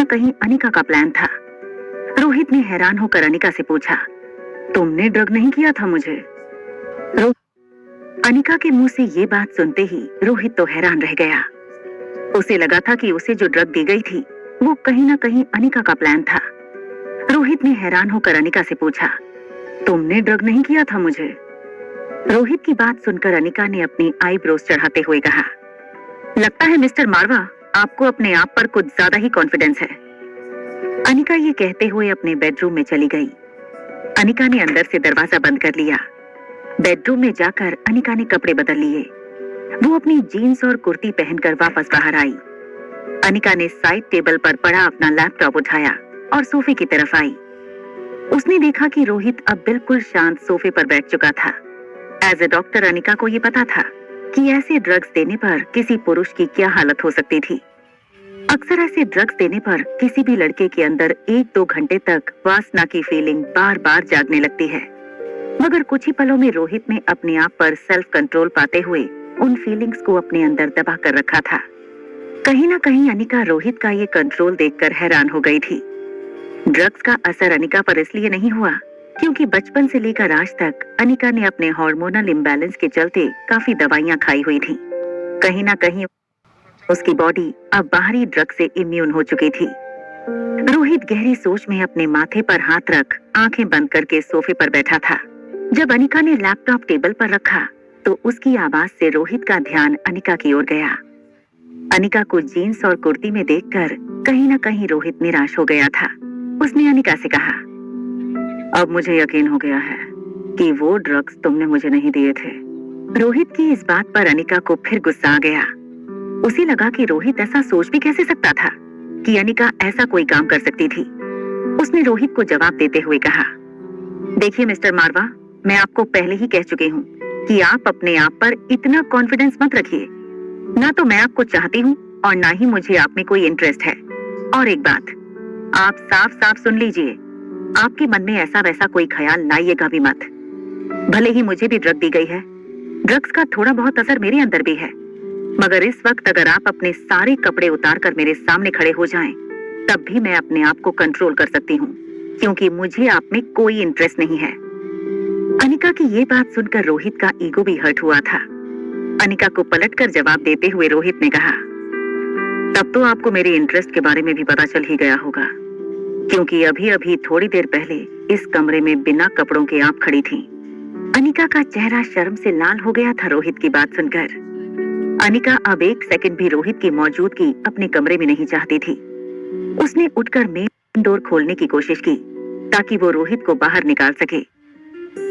कहीं अनिका का प्लान था। रोहित ने हैरान होकर अनिका से पूछा, तुमने ड्रग नहीं किया था मुझे? अनिका के मुंह से ये बात सुनते ही रोहित तो हैरान रह गया। उसे लगा था कि उसे जो ड्रग दी गई थी वो कहीं ना कहीं अनिका का प्लान था। रोहित ने हैरान होकर अनिका से पूछा, तुमने ड्रग नहीं किया था मुझे? रोहित की बात सुनकर अनिका ने अपनी आईब्रोज चढ़ाते हुए कहा, लगता है मिस्टर मारवा आपको अपने आप पर कुछ ज्यादा ही कॉन्फिडेंस है। अनिका ये कहते हुए अपने बेडरूम में चली गई। अनिका ने अंदर से दरवाजा बंद कर लिया। बेडरूम में जाकर अनिका ने कपड़े बदल लिए। वो अपनी जीन्स और कुर्ती पहनकर वापस बाहर आई। अनिका ने साइड टेबल पर पड़ा अपना लैपटॉप उठाया और सोफे की तरफ आई। उसने देखा कि रोहित अब बिल्कुल शांत सोफे पर बैठ चुका था। एज ए डॉक्टर अनिका को ये पता था कि ऐसे ड्रग्स देने पर किसी पुरुष की क्या हालत हो सकती थी। अक्सर ऐसे ड्रग्स देने पर किसी भी लड़के के अंदर 1-2 घंटे तक वासना की फीलिंग बार बार जागने लगती है, मगर कुछ ही पलों में रोहित ने अपने आप पर सेल्फ कंट्रोल पाते हुए उन फीलिंग्स को अपने अंदर दबा कर रखा था। कहीं ना कहीं अनिका रोहित का ये कंट्रोल देखकर हैरान हो गई थी। ड्रग्स का असर अनिका पर इसलिए नहीं हुआ क्योंकि बचपन से लेकर आज तक अनिका ने अपने हार्मोनल इम्बैलेंस के चलते काफी दवाइयां खाई हुई थी। कहीं ना कहीं उसकी बॉडी अब बाहरी ड्रग से इम्यून हो चुकी थी। रोहित गहरी सोच में अपने माथे पर हाथ रख आंखें बंद करके सोफे पर बैठा था। जब अनिका ने लैपटॉप टेबल पर रखा तो उसकी आवाज से रोहित का ध्यान अनिका की ओर गया। अनिका को जीन्स और कुर्ती में देखकर कहीं ना कहीं रोहित निराश हो गया था। उसने अनिका से कहा, अब मुझे यकीन हो गया है कि वो ड्रग्स तुमने मुझे नहीं दिए थे। रोहित की इस बात पर अनिका को फिर गुस्सा आ गया। उसे लगा कि रोहित ऐसा सोच भी कैसे सकता था कि अनिका ऐसा कोई काम कर सकती थी। उसने रोहित को जवाब देते हुए कहा, देखिए मिस्टर मारवा, मैं आपको पहले ही कह चुकी हूँ कि आप अपने आप पर इतना कॉन्फिडेंस मत रखिए। ना तो मैं आपको चाहती हूँ और ना ही मुझे आप में कोई इंटरेस्ट है। और एक बात, आप साफ साफ सुन लीजिए, आपके मन में ऐसा वैसा कोई ख्याल लाइएगा भी मत। भले ही मुझे भी ड्रग दी गई है, ड्रग्स का थोड़ा बहुत असर मेरे अंदर भी है, मगर इस वक्त अगर आप अपने सारे कपड़े उतार कर मेरे सामने खड़े हो जाएं, तब भी मैं अपने आप को कंट्रोल कर सकती हूँ, क्योंकि मुझे आप में कोई इंटरेस्ट नहीं है। अनिका की ये बात सुनकर रोहित का ईगो भी हर्ट हुआ था। अनिका को पलटकर जवाब देते हुए रोहित ने कहा, तब तो आपको मेरे इंटरेस्ट के बारे में भी पता चल ही गया होगा, क्योंकि अभी अभी थोड़ी देर पहले इस कमरे में बिना कपड़ों के आप खड़ी थी। अनिका का चेहरा शर्म से लाल हो गया था रोहित की बात सुनकर। अनिका अब एक सेकंड भी रोहित की मौजूदगी अपने कमरे में नहीं चाहती थी। उसने उठकर मेन डोर खोलने की कोशिश की ताकि वो रोहित को बाहर निकाल सके।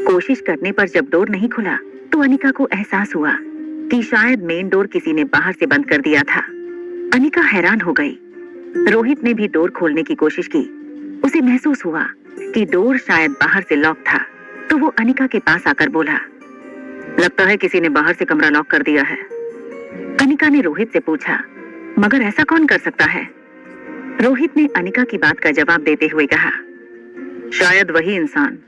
कोशिश करने पर जब डोर नहीं खुला तो अनिका को एहसास हुआ कि शायद मेन डोर किसी ने बाहर से बंद कर दिया था। अनिका हैरान हो गई। रोहित ने भी डोर खोलने की कोशिश की। उसे महसूस हुआ कि डोर शायद बाहर से लॉक था, तो वो अनिका के पास आकर बोला, लगता है किसी ने बाहर से कमरा लॉक कर दिया है। अनिका ने रोहित से पूछा, मगर ऐसा कौन कर सकता है? रोहित ने अनिका की बात का जवाब देते हुए कहा, शायद वही इंसान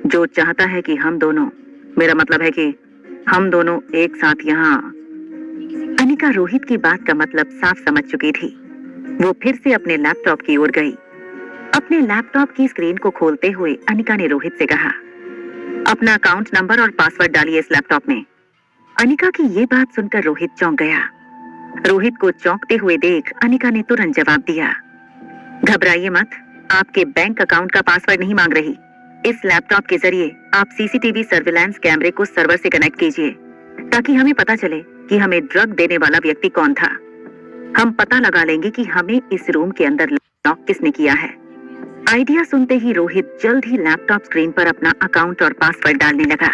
जो चाहता है कि हम दोनों, मेरा मतलब है कि हम दोनों एक साथ यहाँ। अनिका रोहित की बात का मतलब साफ समझ चुकी थी। वो फिर से अपने लैपटॉप की ओर गई। अपने लैपटॉप की स्क्रीन को खोलते हुए अनिका ने रोहित से कहा, अपना अकाउंट नंबर और पासवर्ड डालिए इस लैपटॉप में। अनिका की ये बात सुनकर रोहित चौंक गया। रोहित को चौंकते हुए देख अनिका ने तुरंत जवाब दिया, घबराइए मत, आपके बैंक अकाउंट का पासवर्ड नहीं मांग रही। इस लैपटॉप के जरिए आप सीसीटीवी सर्विलांस कैमरे को सर्वर से कनेक्ट कीजिए ताकि हमें पता चले कि हमें ड्रग देने वाला व्यक्ति कौन था। हम पता लगा लेंगे कि हमें इस रूम के अंदर लॉक किसने किया है। आइडिया सुनते ही रोहित जल्द ही लैपटॉप स्क्रीन पर अपना अकाउंट और पासवर्ड डालने लगा।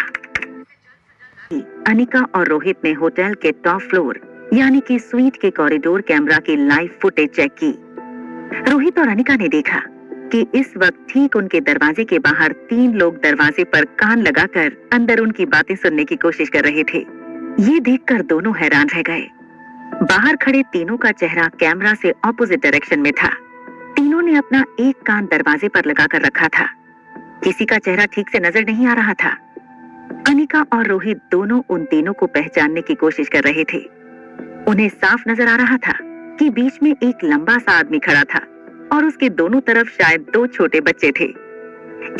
अनिका और रोहित ने होटल के टॉप फ्लोर यानी कि स्वीट के कॉरिडोर कैमरा की लाइव फुटेज चेक की। रोहित और अनिका ने देखा कि इस वक्त ठीक उनके दरवाजे के बाहर 3 लोग दरवाजे पर कान लगाकर अंदर उनकी बातें सुनने की कोशिश कर रहे थे। ये देखकर दोनों हैरान रह गए। बाहर खड़े तीनों का चेहरा कैमरा से ऑपोजिट डायरेक्शन में था। तीनों ने अपना एक कान दरवाजे पर लगाकर रखा था। किसी का चेहरा ठीक से नजर नहीं आ रहा था। अनिका और रोहित दोनों उन तीनों को पहचानने की कोशिश कर रहे थे। उन्हें साफ नजर आ रहा था कि बीच में एक लंबा सा आदमी खड़ा था और उसके दोनों तरफ शायद 2 छोटे बच्चे थे।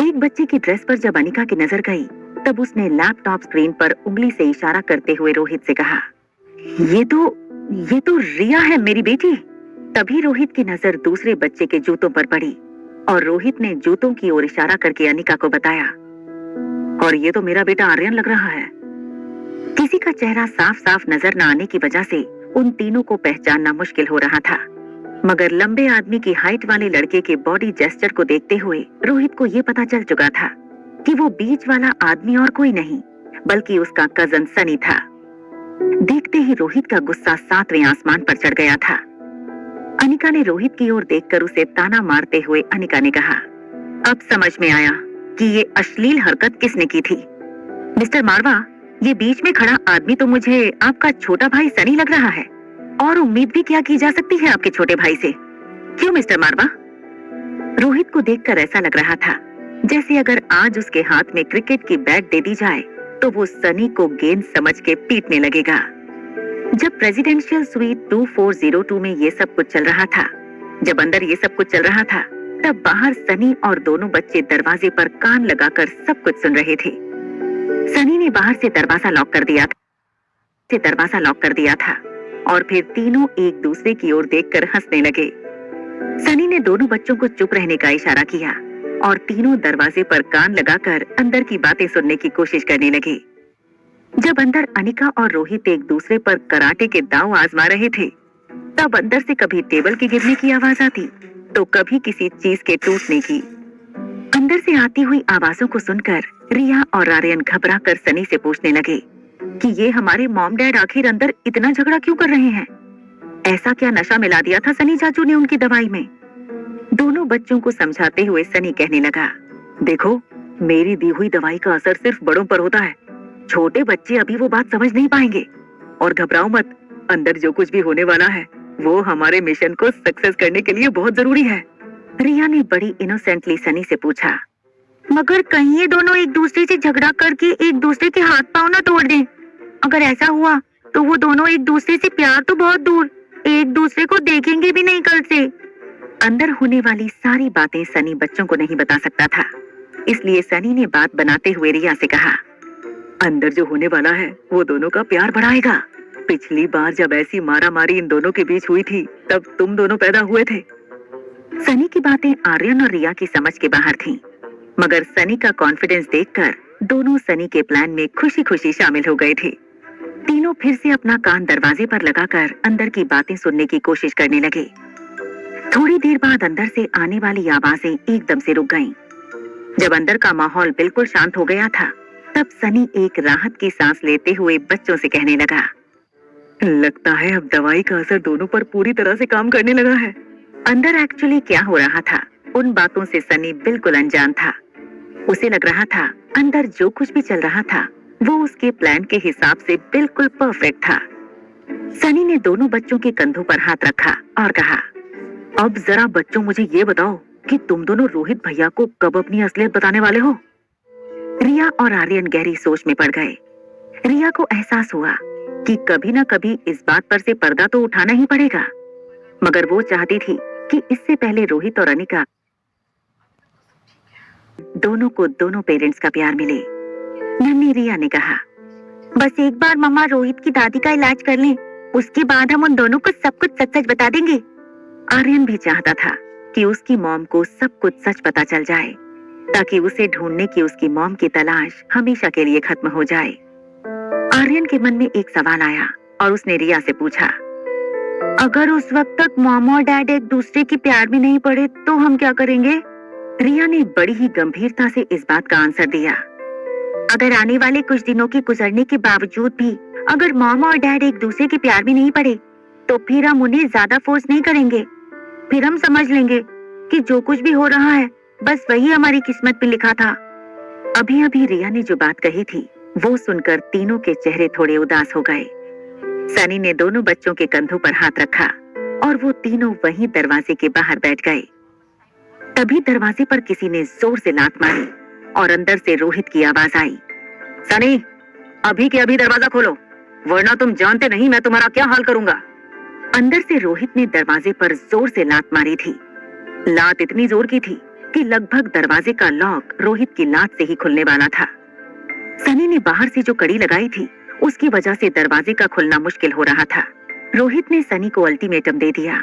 एक बच्चे की ड्रेस पर जब अनिका की नजर गई, तब उसने लैपटॉप स्क्रीन पर उंगली से इशारा करते हुए रोहित से कहा, ये तो रिया है, मेरी बेटी। तभी रोहित की नजर दूसरे बच्चे के जूतों पर पड़ी और रोहित ने जूतों की ओर इशारा करके अनिका को बताया, और ये तो मेरा बेटा आर्यन लग रहा है। किसी का चेहरा साफ साफ नजर न आने की वजह से उन तीनों को पहचानना मुश्किल हो रहा था, मगर लंबे आदमी की हाइट वाले लड़के के बॉडी जेस्चर को देखते हुए रोहित को ये पता चल चुका था कि वो बीच वाला आदमी और कोई नहीं बल्कि उसका कजन सनी था। देखते ही रोहित का गुस्सा 7वें आसमान पर चढ़ गया था। अनिका ने रोहित की ओर देखकर उसे ताना मारते हुए अनिका ने कहा, अब समझ में आया कि ये अश्लील हरकत किसने की थी। मिस्टर मारवा, ये बीच में खड़ा आदमी तो मुझे आपका छोटा भाई सनी लग रहा है, और उम्मीद भी क्या की जा सकती है आपके छोटे भाई से। क्यों मिस्टर मारवा? रोहित को देखकर ऐसा लग रहा था जैसे अगर आज उसके हाथ में क्रिकेट की बैट दे दी जाए तो वो सनी को गेंद समझ के पीटने लगेगा। जब प्रेसिडेंशियल स्वीट 2402 में ये सब कुछ चल रहा था, जब अंदर ये सब कुछ चल रहा था, तब बाहर सनी और दोनों बच्चे दरवाजे पर कान लगाकर सब कुछ सुन रहे थे। सनी ने बाहर से दरवाजा लॉक कर दिया था और फिर तीनों एक दूसरे की ओर देखकर हंसने लगे। सनी ने दोनों बच्चों को चुप रहने का इशारा किया और तीनों दरवाजे पर कान लगाकर अंदर की बातें सुनने की कोशिश करने लगे। जब अंदर अनिका और रोहित एक दूसरे पर कराटे के दांव आजमा रहे थे, तब अंदर से कभी टेबल के गिरने की आवाज आती तो कभी किसी चीज के टूटने की। अंदर से आती हुई आवाजों को सुनकर रिया और आर्यन घबरा कर सनी से पूछने लगे कि ये हमारे मॉम डैड आखिर अंदर इतना झगड़ा क्यों कर रहे हैं? ऐसा क्या नशा मिला दिया था सनी चाचू ने उनकी दवाई में? दोनों बच्चों को समझाते हुए सनी कहने लगा, देखो, मेरी दी हुई दवाई का असर सिर्फ बड़ों पर होता है, छोटे बच्चे अभी वो बात समझ नहीं पाएंगे। और घबराओ मत, अंदर जो कुछ भी होने वाला है वो हमारे मिशन को सक्सेस करने के लिए बहुत जरूरी है। रिया ने बड़ी इनोसेंटली सनी से पूछा, मगर कहीं ये दोनों एक दूसरे से झगड़ा करके एक दूसरे के हाथ पांव ना तोड़ दें। अगर ऐसा हुआ तो वो दोनों एक दूसरे से प्यार तो बहुत दूर, एक दूसरे को देखेंगे भी नहीं कल से। अंदर होने वाली सारी बातें सनी बच्चों को नहीं बता सकता था, इसलिए सनी ने बात बनाते हुए रिया से कहा, अंदर जो होने वाला है वो दोनों का प्यार बढ़ाएगा। पिछली बार जब ऐसी मारामारी इन दोनों के बीच हुई थी तब तुम दोनों पैदा हुए थे। सनी की बातें आर्यन और रिया की समझ के बाहर थीं, मगर सनी का कॉन्फिडेंस देखकर दोनों सनी के प्लान में खुशी खुशी शामिल हो गए थे। तीनों फिर से अपना कान दरवाजे पर लगाकर अंदर की बातें सुनने की कोशिश करने लगे। थोड़ी देर बाद अंदर से आने वाली आवाजें एकदम से रुक गईं। जब अंदर का माहौल बिल्कुल शांत हो गया था, तब सनी एक राहत की सांस लेते हुए बच्चों से कहने लगा, लगता है अब दवाई का असर दोनों पर पूरी तरह से काम करने लगा है। अंदर एक्चुअली क्या हो रहा था उन बातों से सनी बिल्कुल अनजान था। उसे लग रहा था अंदर जो कुछ भी चल रहा था वो उसके प्लान के हिसाब से बिल्कुल परफेक्ट था। सनी ने दोनों बच्चों के कंधों पर हाथ रखा और कहा, अब जरा बच्चों मुझे ये बताओ कि तुम दोनों रोहित भैया को कब अपनी असलियत बताने वाले हो? रिया और आर्यन गहरी सोच में पड़ गए। रिया को एहसास हुआ कि कभी ना कभी इस बात पर से पर्दा तो उठाना ही पड़ेगा, मगर वो चाहती थी कि इससे पहले रोहित और अनिका दोनों को दोनों पेरेंट्स का प्यार मिले। नन्ही रिया ने कहा, बस एक बार मम्मा रोहित की दादी का इलाज कर लें, उसके बाद हम उन दोनों को सब कुछ सच सच बता देंगे। आर्यन भी चाहता था कि उसकी मॉम को सब कुछ सच पता चल जाए, ताकि उसे ढूंढने की उसकी मॉम की तलाश हमेशा के लिए खत्म हो जाए। आर्यन के मन में एक सवाल आया और उसने रिया से पूछा, अगर उस वक्त तक मॉम और डैड एक दूसरे के प्यार में नहीं पड़े तो हम क्या करेंगे? रिया ने बड़ी ही गंभीरता से इस बात का आंसर दिया, अगर आने वाले कुछ दिनों के गुजरने के बावजूद भी अगर मॉम और डैड एक दूसरे के प्यार में नहीं पड़े तो फिर हम उन्हें ज्यादा फोर्स नहीं करेंगे। फिर हम समझ लेंगे कि जो कुछ भी हो रहा है बस वही हमारी किस्मत में लिखा था। अभी अभी रिया ने जो बात कही थी वो सुनकर तीनों के चेहरे थोड़े उदास हो गए। सनी ने दोनों बच्चों के कंधों पर हाथ रखा और वो तीनों वहीं दरवाजे के बाहर बैठ गए। तभी दरवाजे पर किसी ने जोर से लात मारी और अंदर से रोहित की आवाज आई, सनी, अभी के अभी दरवाजा खोलो, वरना तुम जानते नहीं मैं तुम्हारा क्या हाल करूंगा। अंदर से रोहित ने दरवाजे पर जोर से लात मारी थी। लात इतनी जोर की थी कि लगभग दरवाजे का लॉक रोहित की लात से ही खुलने वाला था। सनी ने बाहर से जो कड़ी लगाई थी उसकी वजह से दरवाजे का खुलना मुश्किल हो रहा था। रोहित ने सनी को अल्टीमेटम दे दिया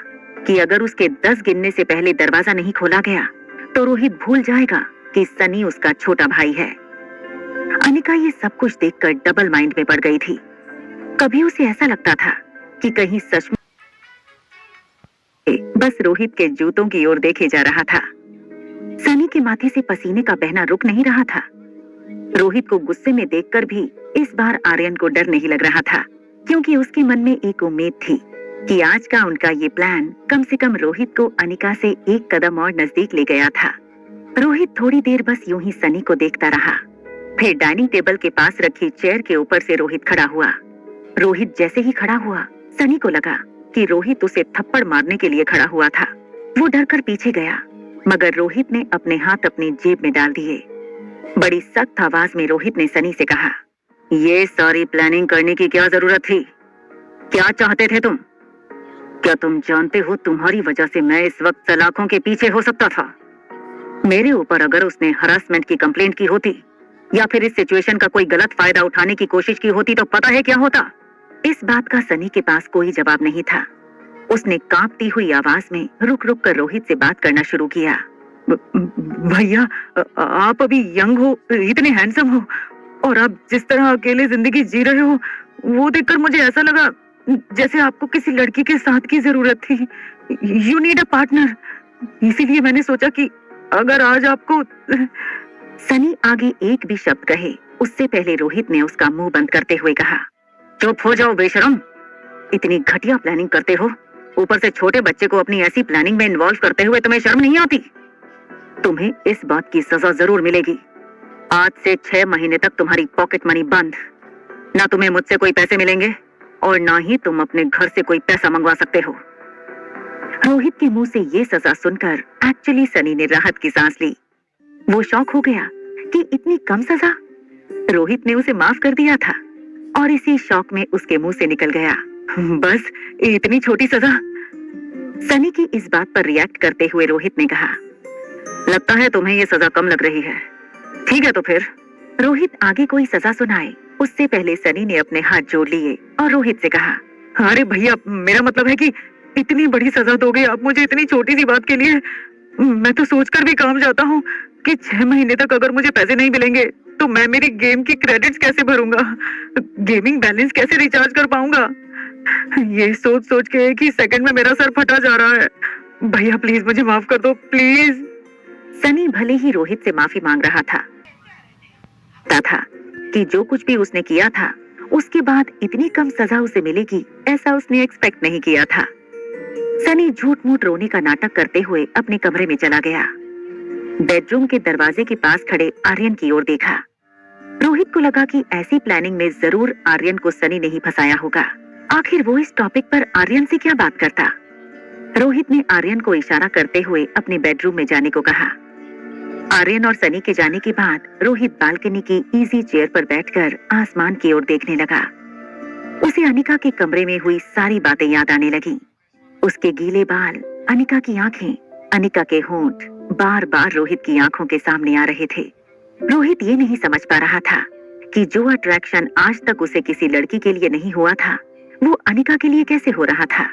कि अगर उसके 10 गिनने से पहले दरवाजा नहीं खोला गया तो रोहित भूल जाएगा कि सनी उसका छोटा भाई है। अनिका ये सब कुछ देखकर डबल माइंड में पड़ गई थी। कभी उसे ऐसा लगता था कि कहीं सच में बस रोहित के जूतों की ओर देखे जा रहा था। सनी के माथे से पसीने का बहना रुक नहीं रहा था। रोहित को गुस्से में देखकर भी इस बार आर्यन को डर नहीं लग रहा था, क्योंकि उसके मन में एक उम्मीद थी कि आज का उनका ये प्लान कम से कम रोहित को अनिका से एक कदम और नजदीक ले गया था। रोहित थोड़ी देर बस यूं ही सनी को देखता रहा। फिर डाइनिंग टेबल के पास रखी चेयर के ऊपर से रोहित खड़ा हुआ। रोहित जैसे ही खड़ा हुआ, सनी को लगा कि रोहित उसे थप्पड़ मारने के लिए खड़ा हुआ था। वो डरकर पीछे गया, मगर रोहित ने अपने हाथ अपनी जेब में डाल दिए। बड़ी सख्त आवाज में रोहित ने सनी से कहा, ये सारी प्लानिंग करने की क्या जरूरत थी? क्या चाहते थे तुम? क्या तुम जानते हो तुम्हारी वजह से मैं इस वक्त सलाखों के पीछे हो सकता था? मेरे ऊपर अगर उसने हरासमेंट की कंप्लेंट की होती या फिर इस सिचुएशन का कोई गलत फायदा उठाने की कोशिश की होती तो पता है क्या होता? इस बात का सनी के पास कोई जवाब नहीं था। उसने कांपती हुई आवाज में रुक रुक कर रोहित से बात करना शुरू किया। भैया, आप अभी यंग हो, इतने हैंडसम हो, और आप जिस तरह अकेले जिंदगी जी रहे हो वो देखकर मुझे ऐसा लगा जैसे आपको किसी लड़की के साथ की जरूरत थी। You need a partner. इसीलिए मैंने सोचा कि अगर आज आपको सनी आगे एक भी शब्द कहे उससे पहले रोहित ने उसका मुंह बंद करते हुए कहा, चुप हो जाओ बेशरम। इतनी घटिया प्लानिंग करते हो, ऊपर से छोटे बच्चे को अपनी ऐसी प्लानिंग में इन्वॉल्व करते हुए तुम्हें शर्म नहीं आती? तुम्हें इस बात की सजा जरूर मिलेगी। आज से 6 महीने तक तुम्हारी पॉकेट मनी बंद। ना तुम्हें मुझसे कोई पैसे मिलेंगे और ना ही तुम अपने घर से कोई पैसा मंगवा सकते हो। रोहित के मुंह से ये सजा सुनकर एक्चुअली सनी ने राहत की सांस ली। वो शॉक हो गया कि इतनी कम सजा। रोहित ने उसे माफ कर दिया था और इसी शॉक में उसके मुंह से निकल गया, बस इतनी छोटी सजा। सनी की इस बात पर रिएक्ट करते हुए रोहित ने कहा, लगता है तुम्हें ये सजा कम लग रही है। ठीक है तो फिर। रोहित आगे कोई सजा सुनाए उससे पहले सनी ने अपने हाथ जोड़ लिए और रोहित से कहा, अरे भैया, मेरा मतलब है कि इतनी बड़ी सजा दोगे आप मुझे इतनी छोटी सी बात के लिए? मैं तो सोचकर भी काम जाता हूँ कि 6 महीने तक अगर मुझे पैसे नहीं मिलेंगे तो मैं मेरी गेम की क्रेडिट्स कैसे भरूंगा, गेमिंग बैलेंस कैसे रिचार्ज कर पाऊंगा। ये सोच सोच के एक ही सेकंड में मेरा सर फटा जा रहा है। भैया प्लीज मुझे माफ कर दो, प्लीज। सनी भले ही रोहित से माफी मांग रहा था कि जो कुछ भी उसने किया था उसके बाद इतनी कम सजा उसे मिलेगी ऐसा उसने एक्सपेक्ट नहीं किया था। सनी झूठ मूठ रोने का नाटक करते हुए अपने कमरे में चला गया। बेडरूम के दरवाजे के पास खड़े आर्यन की ओर देखा। रोहित को लगा कि ऐसी प्लानिंग में जरूर आर्यन को सनी नहीं फंसाया होगा। आखिर वो इस टॉपिक पर आर्यन से क्या बात करता? रोहित ने आर्यन को इशारा करते हुए अपने बेडरूम में जाने को कहा। आर्यन और सनी के जाने के बाद रोहित बालकनी की इजी चेयर पर बैठकर आसमान की ओर देखने लगा। उसे अनिका के कमरे में हुई सारी बातें याद आने लगी। उसके गीले बाल, अनिका की आंखें, अनिका के होंठ बार बार रोहित की आंखों के सामने आ रहे थे। रोहित ये नहीं समझ पा रहा था कि जो अट्रैक्शन आज तक उसे किसी लड़की के लिए नहीं हुआ था वो अनिका के लिए कैसे हो रहा था।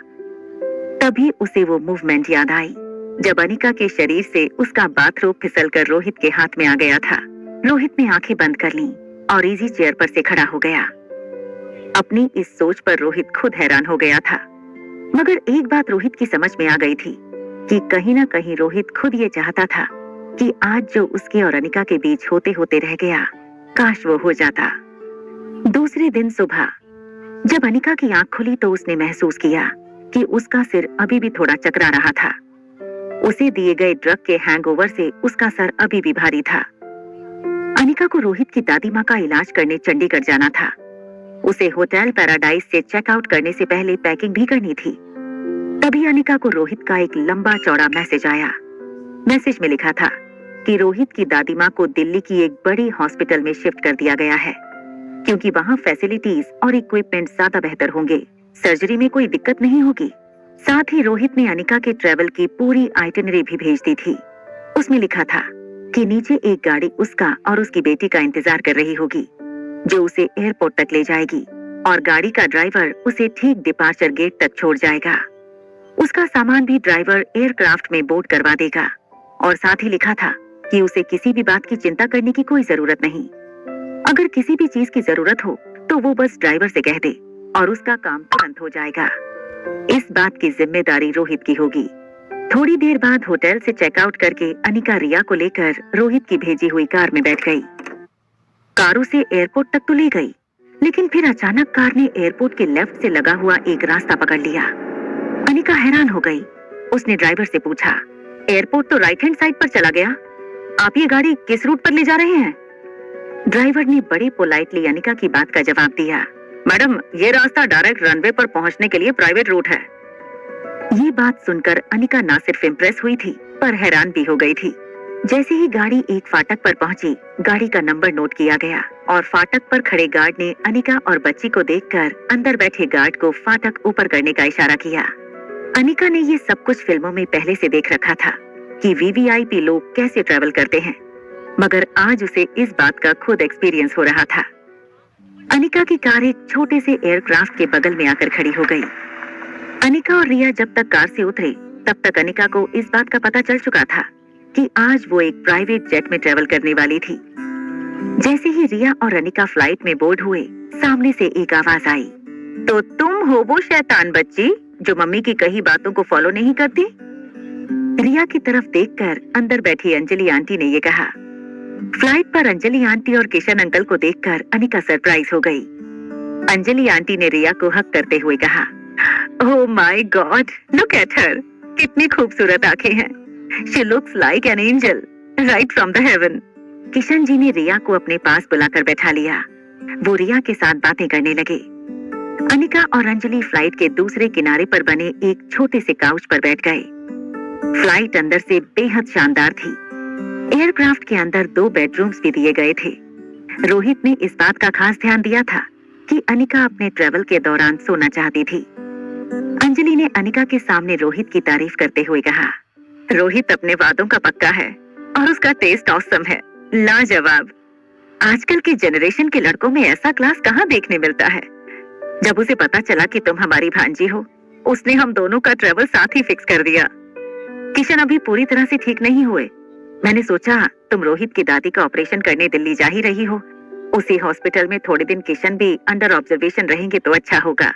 तभी उसे वो मूवमेंट याद आई जब अनिका के शरीर से उसका बाथरोब फिसलकर रोहित के हाथ में आ गया था। रोहित ने आंखें बंद कर लीं और इजी चेयर पर से खड़ा हो गया। अपनी इस सोच पर रोहित खुद हैरान हो गया था, मगर एक बात रोहित की समझ में आ गई थी कि कहीं ना कहीं रोहित खुद ये चाहता था कि आज जो उसके और अनिका के बीच होते होते रह गया, काश वो हो जाता। दूसरे दिन सुबह जब अनिका की आंख खुली तो उसने महसूस किया कि उसका सिर अभी भी थोड़ा चकरा रहा था। उसे दिए गए ड्रग के हैंगओवर से उसका सर अभी भी भारी था। अनिका को रोहित की दादी माँ का इलाज करने चंडीगढ़ जाना था। उसे होटल पैराडाइज से चेकआउट करने से पहले पैकिंग भी करनी थी। तभी अनिका को रोहित का एक लंबा चौड़ा मैसेज आया। मैसेज में लिखा था कि रोहित की दादी माँ को दिल्ली की एक बड़ी हॉस्पिटल में शिफ्ट कर दिया गया है, क्योंकि वहाँ फैसिलिटीज और इक्विपमेंट ज्यादा बेहतर होंगे। सर्जरी में कोई दिक्कत नहीं होगी। साथ ही रोहित ने अनिका के ट्रेवल की पूरी आइटिनरी भी भेज दी थी। उसमें लिखा था कि नीचे एक गाड़ी उसका और उसकी बेटी का इंतजार कर रही होगी, जो उसे एयरपोर्ट तक ले जाएगी और गाड़ी का ड्राइवर उसे ठीक डिपार्चर गेट तक छोड़ जाएगा। उसका सामान भी ड्राइवर एयरक्राफ्ट में बोर्ड करवा देगा और साथ ही लिखा था कि उसे किसी भी बात की चिंता करने की कोई जरूरत नहीं। अगर किसी भी चीज की जरूरत हो तो वो बस ड्राइवर से कह दे और उसका काम तुरंत हो जाएगा। इस बात की जिम्मेदारी रोहित की होगी। थोड़ी देर बाद होटल से चेकआउट करके अनिका रिया को लेकर रोहित की भेजी हुई कार में बैठ गई। कार उसे एयरपोर्ट तक तो ले गई, लेकिन फिर अचानक कार ने एयरपोर्ट के लेफ्ट से लगा हुआ एक रास्ता पकड़ लिया। अनिका हैरान हो गई। उसने ड्राइवर से पूछा, एयरपोर्ट तो राइट हैंड साइड पर चला गया, आप ये गाड़ी किस रूट पर ले जा रहे हैं? ड्राइवर ने बड़े पोलाइटली अनिका की बात का जवाब दिया, मैडम ये रास्ता डायरेक्ट रनवे पर पहुंचने के लिए प्राइवेट रूट है। ये बात सुनकर अनिका ना सिर्फ इम्प्रेस हुई थी पर हैरान भी हो गई थी। जैसे ही गाड़ी एक फाटक पर पहुंची, गाड़ी का नंबर नोट किया गया और फाटक पर खड़े गार्ड ने अनिका और बच्ची को देखकर अंदर बैठे गार्ड को फाटक ऊपर करने का इशारा किया। अनिका ने ये सब कुछ फिल्मों में पहले से देख रखा था कि वीवीआईपी लोग कैसे ट्रैवल करते हैं, मगर आज उसे इस बात का खुद एक्सपीरियंस हो रहा था। अनिका की कार एक छोटे से एयरक्राफ्ट के बगल में आकर खड़ी हो गई। अनिका और रिया जब तक कार से उतरे तब तक अनिका को इस बात का पता चल चुका था कि आज वो एक प्राइवेट जेट में ट्रेवल करने वाली थी। जैसे ही रिया और अनिका फ्लाइट में बोर्ड हुए, सामने से एक आवाज आई, तो तुम हो वो शैतान बच्ची जो मम्मी की कही बातों को फॉलो नहीं करती? रिया की तरफ देखकर अंदर बैठी अंजलि आंटी ने ये कहा। फ्लाइट पर अंजलि आंटी और किशन अंकल को देखकर अनिका सरप्राइज हो गई। अंजलि आंटी ने रिया को हक करते हुए कहा, oh my God, look at her, कितनी खूबसूरत आंखें हैं। She looks like an angel, right from the heaven. Kishan ji ने रिया को अपने पास बुलाकर बैठा लिया। वो रिया के साथ बातें करने लगे। अनिका और अंजलि फ्लाइट के दूसरे किनारे पर बने एक छोटे से काउच पर बैठ गए। फ्लाइट अंदर से बेहद शानदार थी। एयरक्राफ्ट के अंदर 2 बेडरूम्स भी दिए गए थे। रोहित ने इस बात का खास ध्यान दिया था कि अनिका अपने ट्रेवल के दौरान सोना चाहती थी। अंजलि ने अनिका के सामने रोहित की तारीफ करते हुए कहा, रोहित अपने वादों का पक्का है और उसका टेस्ट ऑसम है, लाजवाब। आजकल के जनरेशन के लड़कों में ऐसा क्लास कहाँ देखने मिलता है। जब उसे पता चला कि तुम हमारी भांजी हो, उसने हम दोनों का ट्रेवल साथ ही फिक्स कर दिया। किशन अभी पूरी तरह से ठीक नहीं हुए। मैंने सोचा तुम रोहित की दादी का ऑपरेशन करने दिल्ली जा ही रही हो, उसी हॉस्पिटल में थोड़े दिन किशन भी अंडर ऑब्जर्वेशन रहेंगे तो अच्छा होगा।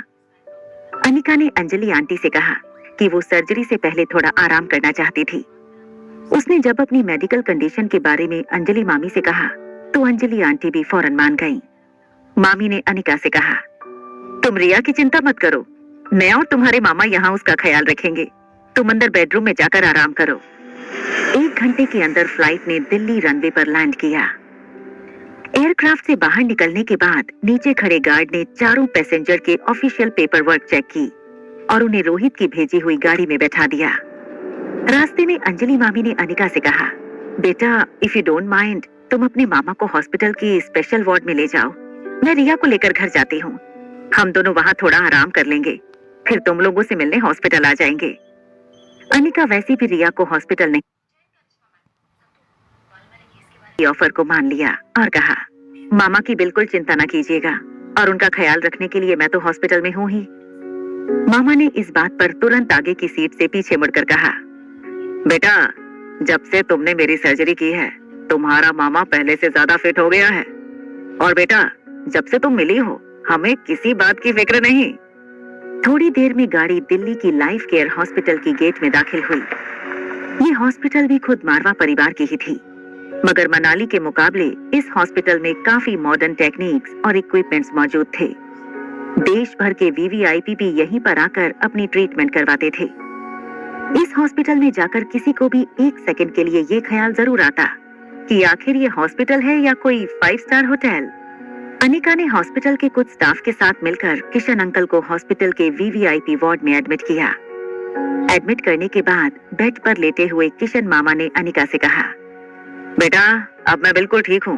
अनिका ने अंजलि आंटी से कहा कि वो सर्जरी से पहले थोड़ा आराम करना चाहती थी। उसने जब अपनी मेडिकल कंडीशन के बारे में अंजलि मामी से कहा तो अंजलि आंटी भी फौरन मान गईं। मामी ने अनिका से कहा, तुम रिया की चिंता मत करो, मैं और तुम्हारे मामा यहाँ उसका ख्याल रखेंगे। तुम अंदर बेडरूम में जाकर आराम करो। 1 घंटे के अंदर फ्लाइट ने दिल्ली रनवे पर लैंड किया। एयरक्राफ्ट से बाहर निकलने के बाद नीचे खड़े गार्ड ने चारों पैसेंजर के ऑफिशियल पेपर वर्क चेक की और उन्हें रोहित की भेजी हुई गाड़ी में बैठा दिया। रास्ते में अंजलि मामी ने अनिका से कहा, बेटा इफ यू डोंट माइंड, तुम अपने मामा को हॉस्पिटल की स्पेशल वार्ड में ले जाओ, मैं रिया को लेकर घर जाती हूँ। हम दोनों वहाँ थोड़ा आराम कर लेंगे, फिर तुम लोगों से मिलने हॉस्पिटल आ जाएंगे। अनिका वैसे भी रिया को हॉस्पिटल नहीं ऑफर को मान लिया और कहा, मामा की बिल्कुल चिंता न कीजिएगा और उनका ख्याल रखने के लिए मैं तो हॉस्पिटल में हूँ ही। मामा ने इस बात पर तुरंत आगे की सीट से पीछे मुड़कर कहा, बेटा जब से तुमने मेरी सर्जरी की है तुम्हारा मामा पहले से ज्यादा फिट हो गया है, और बेटा जब से तुम मिली हो हमें किसी बात की फिक्र नहीं। थोड़ी देर में गाड़ी दिल्ली की लाइफ केयर हॉस्पिटल की गेट में दाखिल हुई। ये हॉस्पिटल भी खुद मारवा परिवार की ही थी, मगर मनाली के मुकाबले इस हॉस्पिटल में काफी मॉडर्न टेक्निक्स और इक्विपमेंट्स मौजूद थे। देश भर के वीवीआईपी भी यहीं पर आकर अपनी ट्रीटमेंट करवाते थे। इस हॉस्पिटल में जाकर किसी को भी 1 सेकंड के लिए ये ख्याल जरूर आता कि आखिर ये हॉस्पिटल है या कोई 5 स्टार होटल। अनिका ने हॉस्पिटल के कुछ स्टाफ के साथ मिलकर किशन अंकल को हॉस्पिटल के वीवीआईपी वार्ड में एडमिट किया। एडमिट करने के बाद बेड पर लेटे हुए किशन मामा ने अनिका से कहा, बेटा अब मैं बिल्कुल ठीक हूँ।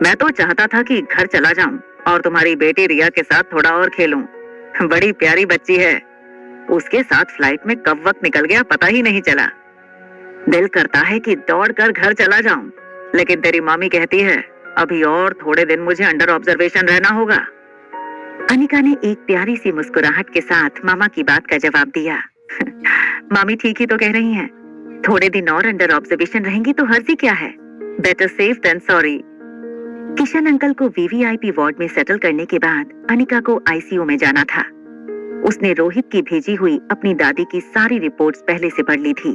मैं तो चाहता था कि घर चला जाऊं और तुम्हारी बेटी रिया के साथ थोड़ा और खेलूं। बड़ी प्यारी बच्ची है। उसके साथ फ्लाइट में कब वक्त निकल गया पता ही नहीं चला। दिल करता है कि दौड़कर घर चला जाऊं, लेकिन तेरी मामी कहती है अभी और थोड़े दिन मुझे अंडर ऑब्जर्वेशन रहना होगा। अनिका ने एक प्यारी सी मुस्कुराहट के साथ मामा की बात का जवाब दिया। मामी ठीक ही तो कह रही हैं। थोड़े दिन और अंडर ऑब्जर्वेशन रहेंगी तो हर्जी क्या है। Better safe than sorry. Kishan uncle को वीवीआईपी वार्ड में सेटल करने के बाद अनिका को आईसीयू में जाना था। उसने रोहित की भेजी हुई अपनी दादी की सारी रिपोर्ट्स पहले से पढ़ ली थी।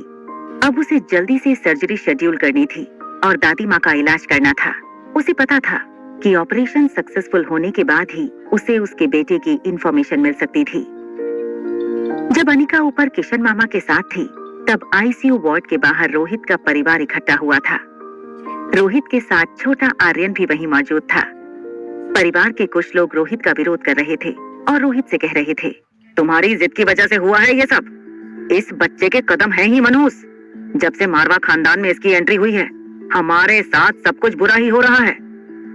अब उसे जल्दी से सर्जरी शेड्यूल करनी थी और दादी माँ का इलाज करना था। उसे पता था कि ऑपरेशन सक्सेसफुल होने के बाद ही उसे उसके बेटे की इंफॉर्मेशन मिल सकती थी। जब अनिका ऊपर किशन मामा के साथ थी, तब आईसीयू वार्ड के बाहर रोहित का परिवार इकट्ठा हुआ था। रोहित के साथ छोटा आर्यन भी वहीं मौजूद था। परिवार के कुछ लोग रोहित का विरोध कर रहे थे और रोहित से कह रहे थे, तुम्हारी जिद की वजह से हुआ है ये सब। इस बच्चे के कदम है ही मनहूस। जब से मारवा खानदान में इसकी एंट्री हुई है, हमारे साथ सब कुछ बुरा ही हो रहा है।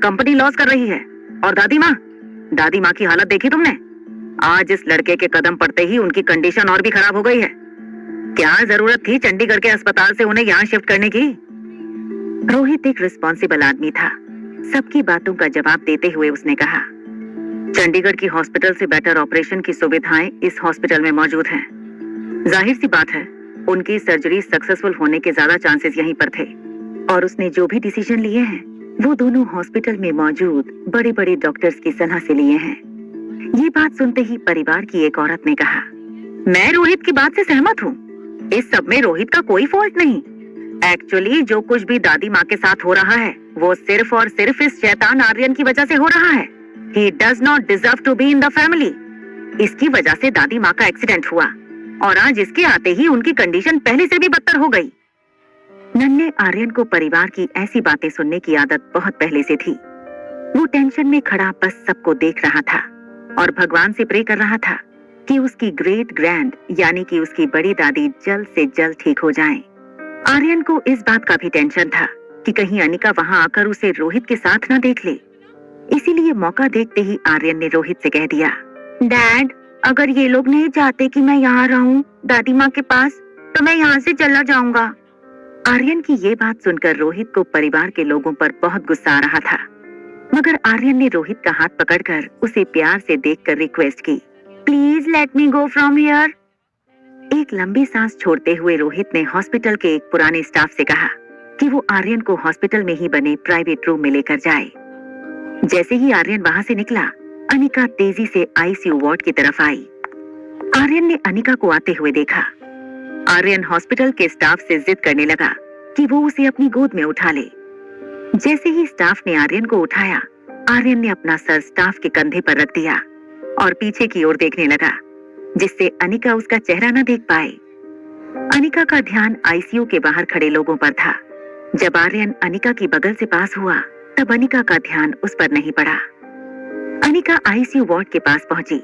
कंपनी लॉस कर रही है। और दादी माँ की हालत देखी तुमने? आज इस लड़के के कदम पड़ते ही उनकी कंडीशन और भी खराब हो गई है। क्या जरूरत थी चंडीगढ़ के अस्पताल से उन्हें यहाँ शिफ्ट करने की? रोहित एक रिस्पॉन्सिबल आदमी था। सबकी बातों का जवाब देते हुए उसने कहा, चंडीगढ़ की हॉस्पिटल से बेटर ऑपरेशन की सुविधाएं इस हॉस्पिटल में मौजूद हैं। जाहिर सी बात है, उनकी सर्जरी सक्सेसफुल होने के ज्यादा चांसेस यहीं पर थे। और उसने जो भी डिसीजन लिए हैं, वो दोनों हॉस्पिटल में मौजूद बड़े बड़े डॉक्टर्स की सलाह से लिए हैं। ये बात सुनते ही परिवार की एक औरत ने कहा, मैं रोहित की बात से सहमत हूँ। इस सब में रोहित का कोई फॉल्ट नहीं। एक्चुअली जो कुछ भी दादी माँ के साथ हो रहा है, वो सिर्फ और सिर्फ इस शैतान आर्यन की वजह से हो रहा है। He does not deserve to be in the family. इसकी वजह से दादी माँ का एक्सीडेंट हुआ और आज इसके आते ही उनकी कंडीशन पहले से भी बदतर हो गई। नन्हे आर्यन को परिवार की ऐसी बातें सुनने की आदत बहुत पहले से थी। वो टेंशन में खड़ा बस सबको देख रहा था और भगवान से प्रे कर रहा था कि उसकी ग्रेट ग्रैंड यानी कि उसकी बड़ी दादी जल्द से जल्द ठीक हो जाएं। आर्यन को इस बात का भी टेंशन था कि कहीं अनिका वहां आकर उसे रोहित के साथ न देख ले। इसीलिए मौका देखते ही आर्यन ने रोहित से कह दिया, डैड, अगर ये लोग नहीं चाहते कि मैं यहाँ रहूं दादी माँ के पास, तो मैं यहाँ से चला जाऊंगा। आर्यन की ये बात सुनकर रोहित को परिवार के लोगों पर बहुत गुस्सा आ रहा था, मगर आर्यन ने रोहित का हाथ पकड़कर उसे प्यार से देखकर रिक्वेस्ट की, please let me go from here. एक लंबी सांस छोड़ते हुए रोहित ने हॉस्पिटल के एक पुराने स्टाफ से कहा कि वो आर्यन को हॉस्पिटल में ही बने प्राइवेट रूम में लेकर जाए। जैसे ही आर्यन वहां से निकला, अनिका तेजी से आईसीयू वार्ड की तरफ आई। आर्यन ने अनिका को आते हुए देखा। आर्यन हॉस्पिटल के स्टाफ से जिद करने लगा कि वो उसे अपनी गोद में उठा ले। जैसे ही स्टाफ ने आर्यन को उठाया, आर्यन ने अपना सर स्टाफ के कंधे पर रख दिया और पीछे की ओर देखने लगा, जिससे अनिका उसका चेहरा न देख पाए। अनिका का ध्यान आईसीयू के बाहर खड़े लोगों पर था। जब आर्यन अनिका की बगल से पास हुआ, तब अनिका का ध्यान उस पर नहीं पड़ा। अनिका आईसीयू वार्ड के पास पहुंची।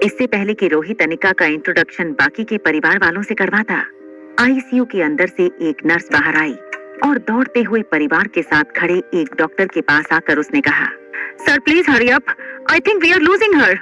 इससे पहले कि रोहित अनिका का इंट्रोडक्शन बाकी के परिवार वालों से करवाता, आईसीयू के अंदर से एक नर्स बाहर आई और दौड़ते हुए परिवार के साथ खड़े एक डॉक्टर के पास आकर उसने कहा, sir please hurry up, I think we are losing her.